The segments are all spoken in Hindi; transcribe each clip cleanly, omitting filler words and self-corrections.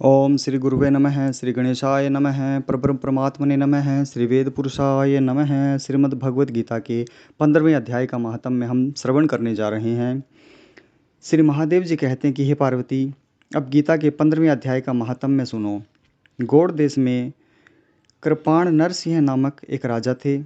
ओम श्री गुरुवे नमः श्री गणेशाय नमः परब्रह्म परमात्मने नमः श्री वेद पुरुषाय नमः। श्रीमद् भगवद गीता के 15वें अध्याय का महात्म्य हम श्रवण करने जा रहे हैं। श्री महादेव जी कहते हैं कि हे पार्वती, अब गीता के 15वें अध्याय का महात्म्य सुनो। गौड़ देश में कृपाण नरसिंह नामक एक राजा थे,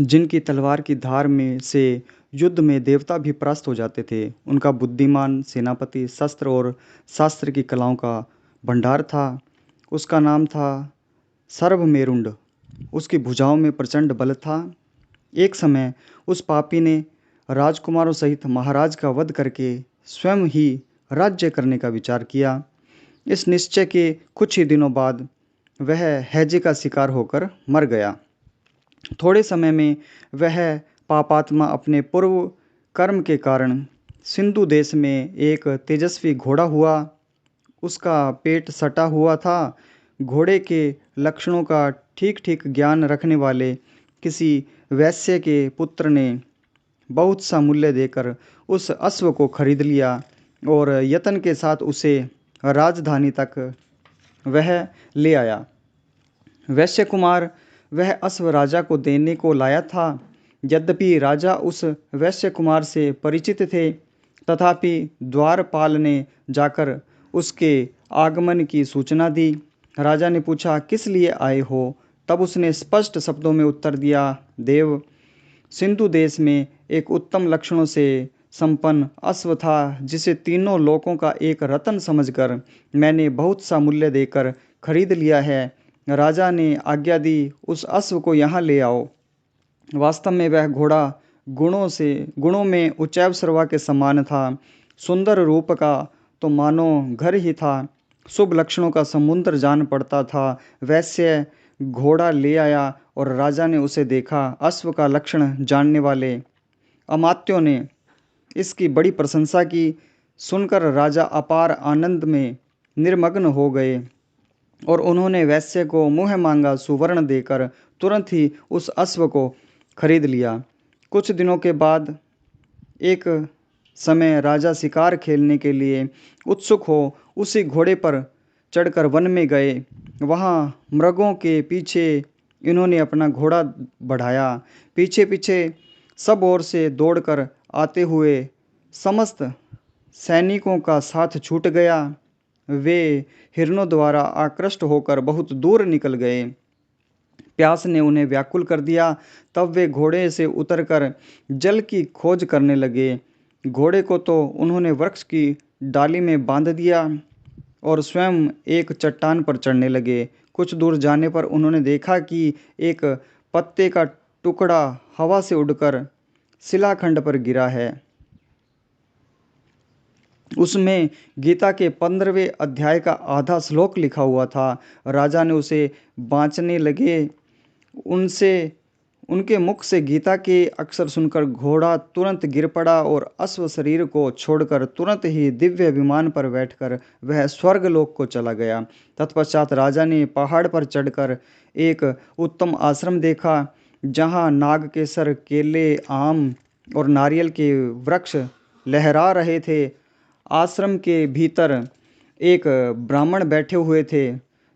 जिनकी तलवार की धार में से युद्ध में देवता भी परास्त हो जाते थे। उनका बुद्धिमान सेनापति शस्त्र और शास्त्र की कलाओं का भंडार था। उसका नाम था सर्वमेरुंड। उसकी भुजाओं में प्रचंड बल था। एक समय उस पापी ने राजकुमारों सहित महाराज का वध करके स्वयं ही राज्य करने का विचार किया। इस निश्चय के कुछ ही दिनों बाद वह हैजे का शिकार होकर मर गया। थोड़े समय में वह पापात्मा अपने पूर्व कर्म के कारण सिंधु देश में एक तेजस्वी घोड़ा हुआ। उसका पेट सटा हुआ था। घोड़े के लक्षणों का ठीक ठीक ज्ञान रखने वाले किसी वैश्य के पुत्र ने बहुत सा मूल्य देकर उस अश्व को खरीद लिया और यत्न के साथ उसे राजधानी तक वह ले आया। वैश्य कुमार वह अश्व राजा को देने को लाया था। यद्यपि राजा उस वैश्य कुमार से परिचित थे, तथापि द्वारपाल ने जाकर उसके आगमन की सूचना दी। राजा ने पूछा, किस लिए आए हो? तब उसने स्पष्ट शब्दों में उत्तर दिया, देव, सिंधु देश में एक उत्तम लक्षणों से संपन्न अश्व था, जिसे तीनों लोकों का एक रत्न समझकर मैंने बहुत सा मूल्य देकर खरीद लिया है। राजा ने आज्ञा दी, उस अश्व को यहाँ ले आओ। वास्तव में वह घोड़ा गुणों में उच्चैव सर्वा के समान था। सुंदर रूप का तो मानो घर ही था। शुभ लक्षणों का समुद्र जान पड़ता था। वैश्य घोड़ा ले आया और राजा ने उसे देखा। अश्व का लक्षण जानने वाले अमात्यों ने इसकी बड़ी प्रशंसा की। सुनकर राजा अपार आनंद में निर्मग्न हो गए और उन्होंने वैश्य को मुँह मांगा सुवर्ण देकर तुरंत ही उस अश्व को खरीद लिया। कुछ दिनों के बाद एक समय राजा शिकार खेलने के लिए उत्सुक हो उसी घोड़े पर चढ़कर वन में गए। वहाँ मृगों के पीछे इन्होंने अपना घोड़ा बढ़ाया। पीछे पीछे सब ओर से दौड़कर आते हुए समस्त सैनिकों का साथ छूट गया। वे हिरणों द्वारा आकृष्ट होकर बहुत दूर निकल गए। प्यास ने उन्हें व्याकुल कर दिया। तब वे घोड़े से उतरकर जल की खोज करने लगे। घोड़े को तो उन्होंने वृक्ष की डाली में बांध दिया और स्वयं एक चट्टान पर चढ़ने लगे। कुछ दूर जाने पर उन्होंने देखा कि एक पत्ते का टुकड़ा हवा से उड़कर शिलाखंड पर गिरा है। उसमें गीता के 15वें अध्याय का आधा श्लोक लिखा हुआ था। राजा ने उसे बाँचने लगे। उनके मुख से गीता के अक्षर सुनकर घोड़ा तुरंत गिर पड़ा और अश्व शरीर को छोड़कर तुरंत ही दिव्य विमान पर बैठकर वह स्वर्गलोक को चला गया। तत्पश्चात राजा ने पहाड़ पर चढ़कर एक उत्तम आश्रम देखा, जहाँ नागकेसर, केले, आम और नारियल के वृक्ष लहरा रहे थे। आश्रम के भीतर एक ब्राह्मण बैठे हुए थे,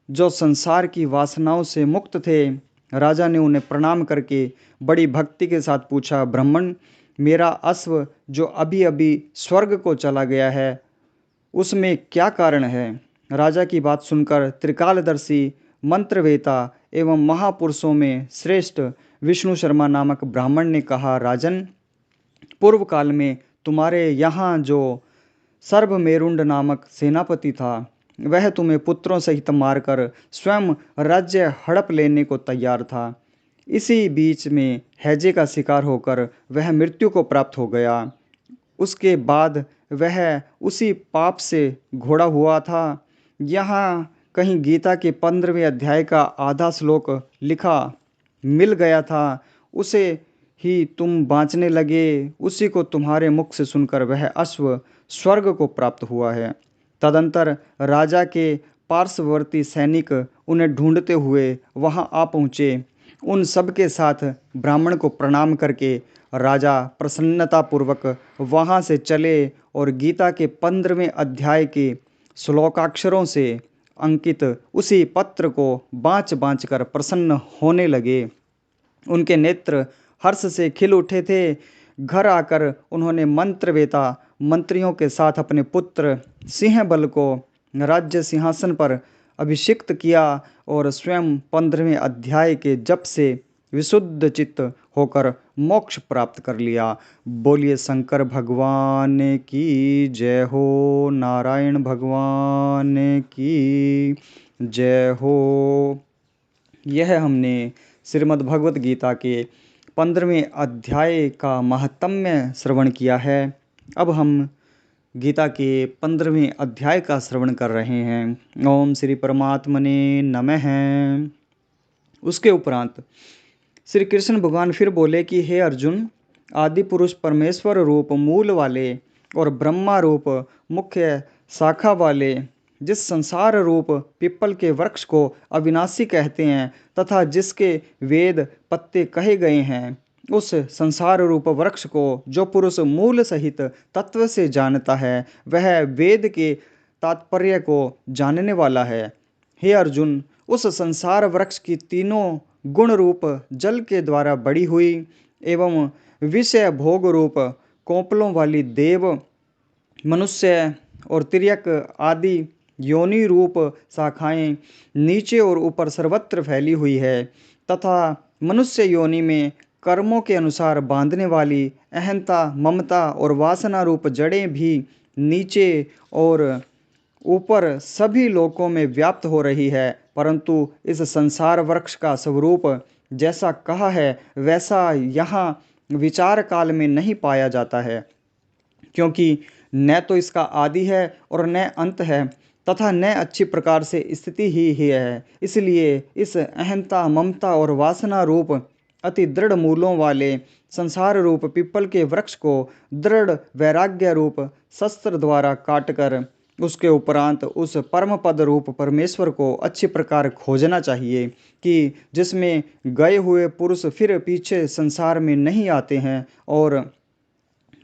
जो संसार की वासनाओं से मुक्त थे। राजा ने उन्हें प्रणाम करके बड़ी भक्ति के साथ पूछा, ब्राह्मण, मेरा अश्व जो अभी अभी स्वर्ग को चला गया है, उसमें क्या कारण है? राजा की बात सुनकर त्रिकालदर्शी, मंत्रवेता एवं महापुरुषों में श्रेष्ठ विष्णु शर्मा नामक ब्राह्मण ने कहा, राजन, पूर्व काल में तुम्हारे यहाँ जो सर्वमेरुंड नामक सेनापति था, वह तुम्हें पुत्रों सहित मारकर स्वयं राज्य हड़प लेने को तैयार था। इसी बीच में हैजे का शिकार होकर वह मृत्यु को प्राप्त हो गया। उसके बाद वह उसी पाप से घोड़ा हुआ था। यहाँ कहीं गीता के 15वें अध्याय का आधा श्लोक लिखा मिल गया था। उसे ही तुम बाँचने लगे। उसी को तुम्हारे मुख से सुनकर वह अश्व स्वर्ग को प्राप्त हुआ है। तदंतर राजा के पार्श्ववर्ती सैनिक उन्हें ढूंढते हुए वहां आ पहुँचे। उन सब के साथ ब्राह्मण को प्रणाम करके राजा प्रसन्नतापूर्वक वहां से चले और गीता के 15वें अध्याय के श्लोकाक्षरों से अंकित उसी पत्र को बाँच बाँच कर प्रसन्न होने लगे। उनके नेत्र हर्ष से खिल उठे थे। घर आकर उन्होंने मंत्रवेता मंत्रियों के साथ अपने पुत्र सिंहबल को राज्य सिंहासन पर अभिषिक्त किया और स्वयं 15वें अध्याय के जप से विशुद्ध चित्त होकर मोक्ष प्राप्त कर लिया। बोलिए शंकर भगवान की जय हो, नारायण भगवान की जय हो। यह हमने श्रीमद् भगवत गीता के 15वें अध्याय का महात्म्य श्रवण किया है। अब हम गीता के 15वें अध्याय का श्रवण कर रहे हैं। ओम श्री परमात्मने नमः। उसके उपरांत श्री कृष्ण भगवान फिर बोले कि हे अर्जुन, आदि पुरुष परमेश्वर रूप मूल वाले और ब्रह्मा रूप मुख्य शाखा वाले जिस संसार रूप पिप्पल के वृक्ष को अविनाशी कहते हैं तथा जिसके वेद पत्ते कहे गए हैं, उस संसार रूप वृक्ष को जो पुरुष मूल सहित तत्व से जानता है, वह वेद के तात्पर्य को जानने वाला है। हे अर्जुन, उस संसार वृक्ष की तीनों गुण रूप जल के द्वारा बड़ी हुई एवं विषय भोग रूप कोपलों वाली देव, मनुष्य और तिर्यक आदि योनि रूप शाखाएं नीचे और ऊपर सर्वत्र फैली हुई है तथा मनुष्य योनि में कर्मों के अनुसार बांधने वाली अहंता, ममता और वासना रूप जड़ें भी नीचे और ऊपर सभी लोकों में व्याप्त हो रही है। परंतु इस संसार वृक्ष का स्वरूप जैसा कहा है वैसा यहाँ विचार काल में नहीं पाया जाता है, क्योंकि न तो इसका आदि है और न अंत है तथा न अच्छी प्रकार से स्थिति ही है। इसलिए इस अहंता, ममता और वासना रूप अति दृढ़ मूलों वाले संसार रूप पिप्पल के वृक्ष को दृढ़ वैराग्य रूप शस्त्र द्वारा काटकर उसके उपरांत उस परम पद रूप परमेश्वर को अच्छी प्रकार खोजना चाहिए कि जिसमें गए हुए पुरुष फिर पीछे संसार में नहीं आते हैं और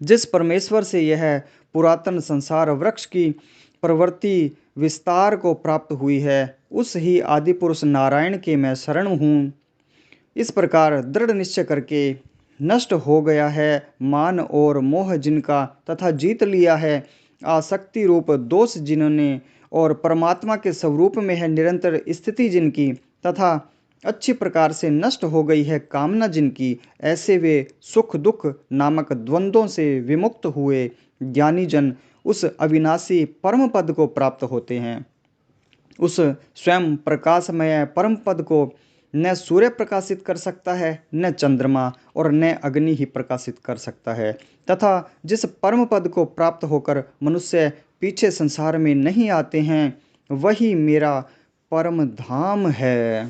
जिस परमेश्वर से यह पुरातन संसार वृक्ष की प्रवृत्ति विस्तार को प्राप्त हुई है, उस ही आदि पुरुष नारायण के मैं शरण हूँ। इस प्रकार दृढ़ निश्चय करके नष्ट हो गया है मान और मोह जिनका तथा जीत लिया है आसक्ति रूप दोष जिन्होंने और परमात्मा के स्वरूप में है निरंतर स्थिति जिनकी तथा अच्छी प्रकार से नष्ट हो गई है कामना जिनकी, ऐसे वे सुख दुख नामक द्वंद्वों से विमुक्त हुए ज्ञानी जन उस अविनाशी परम पद को प्राप्त होते हैं। उस स्वयं प्रकाशमय परम पद को न सूर्य प्रकाशित कर सकता है, न चंद्रमा और न अग्नि ही प्रकाशित कर सकता है तथा जिस परम पद को प्राप्त होकर मनुष्य पीछे संसार में नहीं आते हैं, वही मेरा परम धाम है।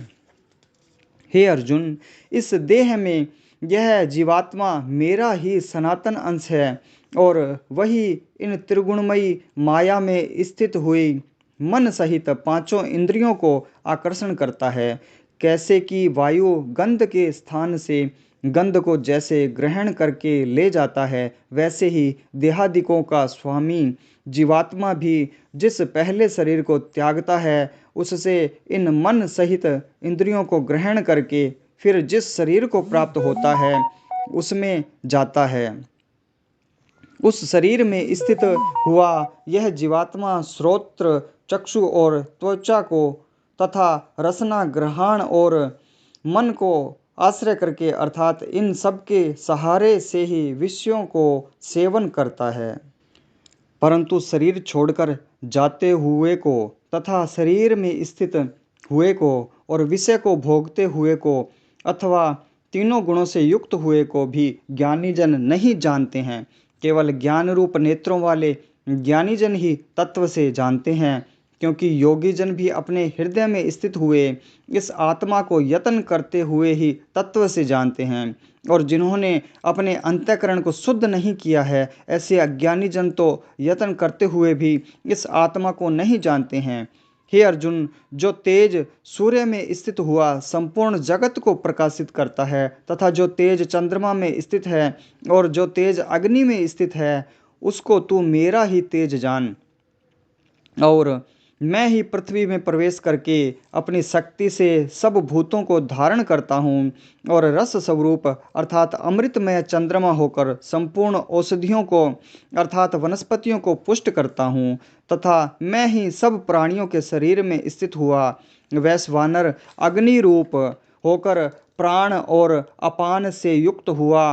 हे अर्जुन, इस देह में यह जीवात्मा मेरा ही सनातन अंश है और वही इन त्रिगुणमयी माया में स्थित हुई मन सहित पांचों इंद्रियों को आकर्षण करता है। कैसे कि वायु गंध के स्थान से गंध को जैसे ग्रहण करके ले जाता है, वैसे ही देहादिकों का स्वामी जीवात्मा भी जिस पहले शरीर को त्यागता है, उससे इन मन सहित इंद्रियों को ग्रहण करके फिर जिस शरीर को प्राप्त होता है उसमें जाता है। उस शरीर में स्थित हुआ यह जीवात्मा श्रोत्र, चक्षु और त्वचा को तथा रसना, ग्रहण और मन को आश्रय करके अर्थात इन सब के सहारे से ही विषयों को सेवन करता है। परंतु शरीर छोड़कर जाते हुए को तथा शरीर में स्थित हुए को और विषय को भोगते हुए को अथवा तीनों गुणों से युक्त हुए को भी ज्ञानी जन नहीं जानते हैं। केवल ज्ञान रूप नेत्रों वाले ज्ञानी जन ही तत्व से जानते हैं, क्योंकि योगी जन भी अपने हृदय में स्थित हुए इस आत्मा को यत्न करते हुए ही तत्व से जानते हैं। और जिन्होंने अपने अंतःकरण को शुद्ध नहीं किया है, ऐसे अज्ञानी जन तो यत्न करते हुए भी इस आत्मा को नहीं जानते हैं। हे अर्जुन, जो तेज सूर्य में स्थित हुआ संपूर्ण जगत को प्रकाशित करता है तथा जो तेज चंद्रमा में स्थित है और जो तेज अग्नि में स्थित है, उसको तू मेरा ही तेज जान। और मैं ही पृथ्वी में प्रवेश करके अपनी शक्ति से सब भूतों को धारण करता हूँ और रस स्वरूप अर्थात अमृतमय चंद्रमा होकर संपूर्ण औषधियों को अर्थात वनस्पतियों को पुष्ट करता हूँ तथा मैं ही सब प्राणियों के शरीर में स्थित हुआ वैश्वानर अग्नि रूप होकर प्राण और अपान से युक्त हुआ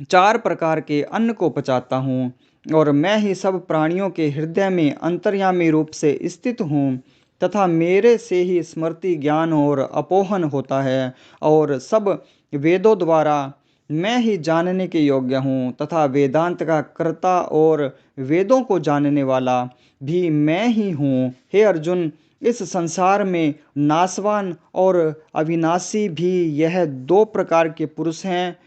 चार प्रकार के अन्न को पचाता हूँ और मैं ही सब प्राणियों के हृदय में अंतर्यामी रूप से स्थित हूँ तथा मेरे से ही स्मृति ज्ञान और अपोहन होता है और सब वेदों द्वारा मैं ही जानने के योग्य हूँ तथा वेदांत का कर्ता और वेदों को जानने वाला भी मैं ही हूँ। हे अर्जुन, इस संसार में नाशवान और अविनाशी भी यह दो प्रकार के पुरुष हैं।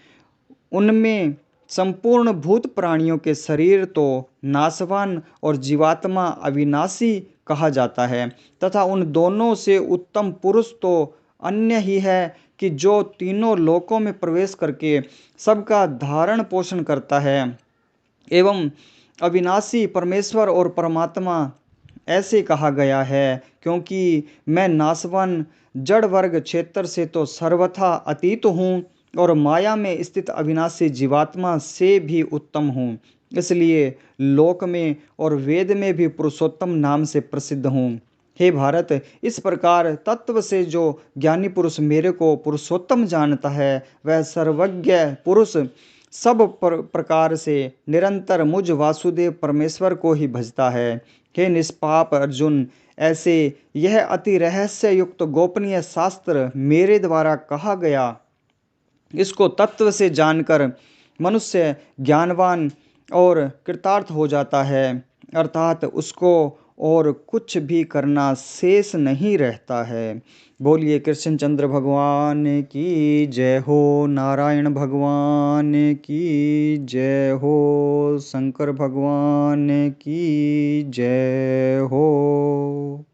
उनमें संपूर्ण भूत प्राणियों के शरीर तो नाशवान और जीवात्मा अविनाशी कहा जाता है तथा उन दोनों से उत्तम पुरुष तो अन्य ही है कि जो तीनों लोकों में प्रवेश करके सबका धारण पोषण करता है एवं अविनाशी परमेश्वर और परमात्मा ऐसे कहा गया है क्योंकि मैं नासवान जड़ वर्ग क्षेत्र से तो सर्वथा अतीत हूँ और माया में स्थित अविनाशी जीवात्मा से भी उत्तम हूँ, इसलिए लोक में और वेद में भी पुरुषोत्तम नाम से प्रसिद्ध हूँ। हे भारत, इस प्रकार तत्व से जो ज्ञानी पुरुष मेरे को पुरुषोत्तम जानता है वह सर्वज्ञ पुरुष सब प्रकार से निरंतर मुझ वासुदेव परमेश्वर को ही भजता है। हे निष्पाप अर्जुन, ऐसे यह अति रहस्य युक्त गोपनीय शास्त्र मेरे द्वारा कहा गया, इसको तत्व से जानकर मनुष्य ज्ञानवान और कृतार्थ हो जाता है, अर्थात उसको और कुछ भी करना शेष नहीं रहता है। बोलिए कृष्णचंद्र भगवान की जय हो, नारायण भगवान की जय हो, शंकर भगवान की जय हो।